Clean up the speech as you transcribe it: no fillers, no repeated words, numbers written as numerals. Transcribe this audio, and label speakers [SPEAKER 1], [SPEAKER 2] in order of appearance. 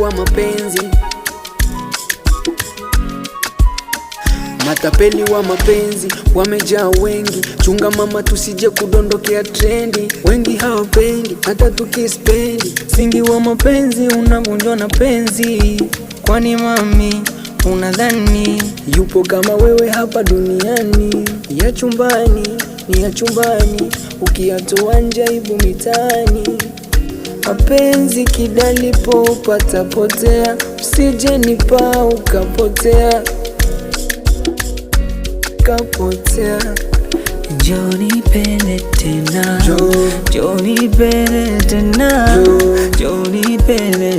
[SPEAKER 1] wa mapenzi, matapeli wa mapenzi wamejaa wengi. Chunga mama, tusije kudondokea trendi. Wengi hawapendi hata tukispendi.
[SPEAKER 2] Msingi wa mapenzi unavunjwa na penzi. Kwani mami unadhani
[SPEAKER 1] yupo kama wewe hapa duniani? Ya chumbani ni ya chumbani, ukiyatoa nje aibu mitaani. Mapenzi kidalipo patapotea, usije nipa ukapotea kapotea.
[SPEAKER 2] Njoo nipende tena, njoo nipende tena, njoo nipende